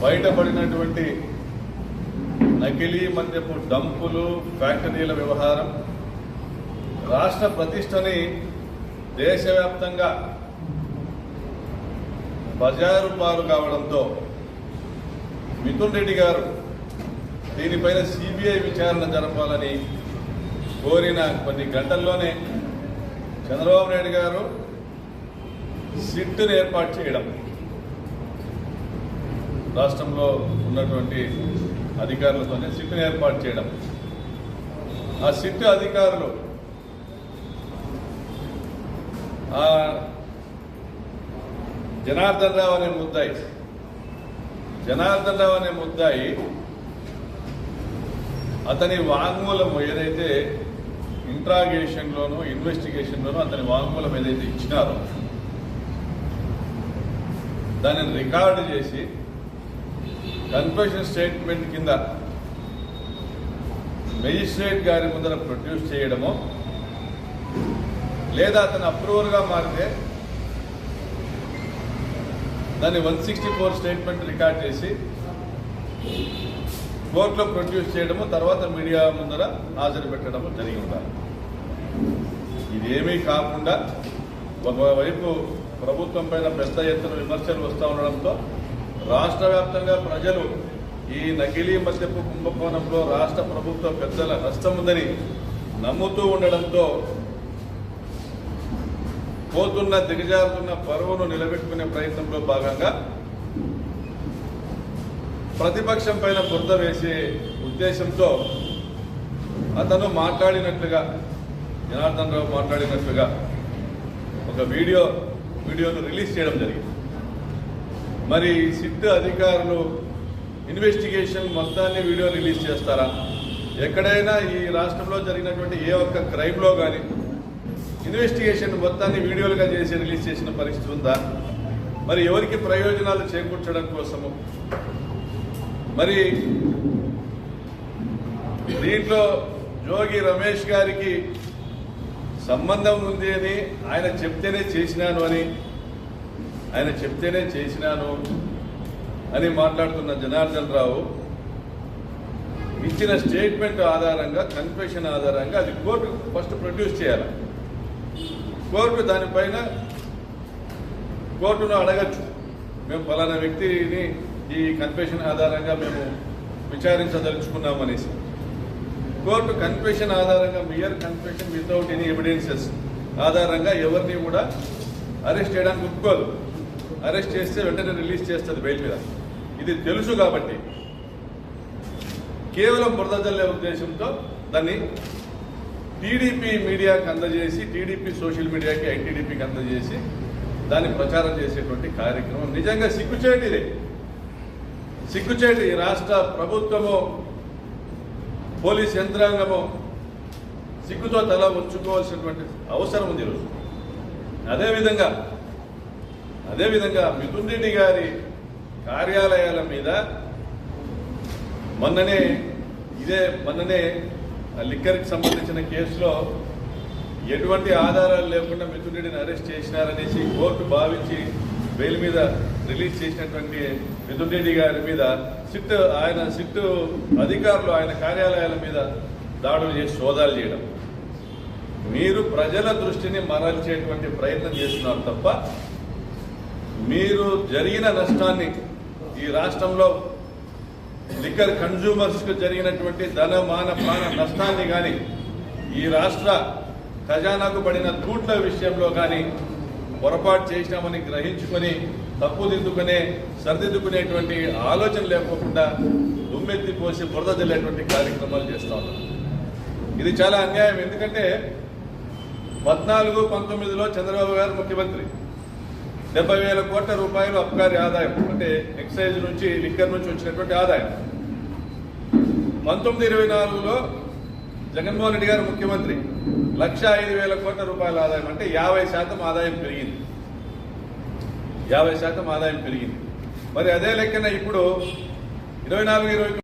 బయటపడినటువంటి నకిలీ మద్యపు డంపులు ఫ్యాక్టరీల వ్యవహారం రాష్ట్ర ప్రతిష్టని దేశవ్యాప్తంగా బజారు పాలు కావడంతో మిథున్ రెడ్డి గారు దీనిపైన సిబిఐ విచారణ జరపాలని కోరిన కొన్ని గంటల్లోనే చంద్రబాబు నాయుడు గారు సిట్ను ఏర్పాటు చేయడం, రాష్ట్రంలో ఉన్నటువంటి అధికారులతోనే సిట్ను ఏర్పాటు చేయడం, ఆ సిట్ అధికారులు జనార్దన్ రావు అనే ముద్దాయి అతని వాంగ్మూలం ఏదైతే ఇంట్రాగేషన్లోనూ ఇన్వెస్టిగేషన్లోనూ అతని వాంగ్మూలం ఏదైతే ఇచ్చినారో దానిని రికార్డు చేసి కన్ఫెషన్ స్టేట్మెంట్ కింద మెజిస్ట్రేట్ గారి ముందర ప్రొడ్యూస్ చేయడమో లేదా అతను అప్రూవర్గా మారితే దాన్ని 164 స్టేట్మెంట్ రికార్డ్ చేసి కోర్టులో ప్రొడ్యూస్ చేయడము, తర్వాత మీడియా ముందర హాజరు పెట్టడము జరిగి ఉండాలి. ఇదేమీ కాకుండా ఒకవైపు ప్రభుత్వం పైన పెద్ద ఎత్తున విమర్శలు వస్తూ ఉండడంతో రాష్ట్ర వ్యాప్తంగా ప్రజలు ఈ నకిలీ మద్యపు కుంభకోణంలో రాష్ట్ర ప్రభుత్వ పెద్దల హస్తం ఉందని నమ్ముతూ ఉండడంతో దిగజారుతున్న పరువును నిలబెట్టుకునే ప్రయత్నంలో భాగంగా ప్రతిపక్షం పైన బురద వేసే ఉద్దేశంతో అతను మాట్లాడినట్లుగా, జనార్దన్ రావు మాట్లాడినట్లుగా ఒక వీడియోను రిలీజ్ చేయడం జరిగింది. మరి సిట్ అధికారులు ఇన్వెస్టిగేషన్ మొత్తాన్ని వీడియో రిలీజ్ చేస్తారా? ఎక్కడైనా ఈ రాష్ట్రంలో జరిగినటువంటి ఏ ఒక్క క్రైమ్లో కానీ ఇన్వెస్టిగేషన్ మొత్తాన్ని వీడియోలుగా చేసి రిలీజ్ చేసిన పరిస్థితి ఉందా? మరి ఎవరికి ప్రయోజనాలు చేకూర్చడం కోసము? మరి దీంట్లో జోగి రమేష్ గారికి సంబంధం ఉంది అని ఆయన చెప్తేనే చేసినాను అని మాట్లాడుతున్న జనార్దన్ రావు ఇచ్చిన స్టేట్మెంట్ ఆధారంగా, కన్ఫెషన్ ఆధారంగా అది కోర్టు ఫస్ట్ ప్రొడ్యూస్ చేయాలి. కోర్టు దానిపైన కోర్టును అడగచ్చు, మేము ఫలానా వ్యక్తిని ఈ కన్ఫెషన్ ఆధారంగా మేము విచారించదలుచుకున్నామనేసి. కోర్టు కన్ఫెషన్ ఆధారంగా, mere confession without any evidences ఆధారంగా ఎవరిని కూడా అరెస్ట్ చేయడానికి ఒప్పుకోదు. అరెస్ట్ చేస్తే వెంటనే రిలీజ్ చేస్తుంది బెయిల్ మీద. ఇది తెలుసు కాబట్టి కేవలం బురద జల్లే ఉద్దేశంతో దాన్ని టీడీపీ మీడియాకి అందజేసి, టీడీపీ సోషల్ మీడియాకి, ఐటీడీపీకి అందజేసి దాన్ని ప్రచారం చేసేటువంటి కార్యక్రమం నిజంగా సిగ్గుచేటు. ఈ రాష్ట్ర ప్రభుత్వము, పోలీస్ యంత్రాంగము సిగ్గుతో తల ఉంచుకోవాల్సినటువంటి అవసరం ఉంది ఈరోజు. అదేవిధంగా మిథున్ రెడ్డి గారి కార్యాలయాల మీద మొన్ననే లిక్కర్కి సంబంధించిన కేసులో ఎటువంటి ఆధారాలు లేకుండా మిథున్ రెడ్డిని అరెస్ట్ చేసినారనేసి కోర్టు భావించి బెయిల్ మీద రిలీజ్ చేసినటువంటి మిథున్ రెడ్డి గారి మీద సిట్ అధికారులు ఆయన కార్యాలయాల మీద దాడులు చేసి సోదాలు చేయడం, మీరు ప్రజల దృష్టిని మరల్చేటువంటి ప్రయత్నం చేస్తున్నారు తప్ప మీరు జరిగిన నష్టాన్ని, ఈ రాష్ట్రంలో లిక్కర్ కన్జ్యూమర్స్కు జరిగినటువంటి ధన మాన ప్రాణ నష్టాన్ని కానీ, ఈ రాష్ట్ర ఖజానాకు పడిన తూట్ల విషయంలో కానీ పొరపాటు చేసినామని గ్రహించుకొని సరిదిద్దుకునేటువంటి ఆలోచన లేకోకుండా దుమ్మెత్తిపోసి బురద జల్లేటువంటి కార్యక్రమాలు చేస్తూ ఉన్నారు. ఇది చాలా అన్యాయం. ఎందుకంటే 14-19లో చంద్రబాబు గారు ముఖ్యమంత్రి, 70,000 కోట్ల రూపాయలు అబ్కారీ ఆదాయం, అంటే ఎక్సైజ్ నుంచి, లిక్కర్ నుంచి వచ్చినటువంటి ఆదాయం. 19-24లో జగన్మోహన్ రెడ్డి గారు ముఖ్యమంత్రి, 1,05,000 కోట్ల రూపాయల ఆదాయం, అంటే 50% ఆదాయం పెరిగింది. 50% ఆదాయం పెరిగింది. మరి అదే లెక్కన ఇప్పుడు 24-25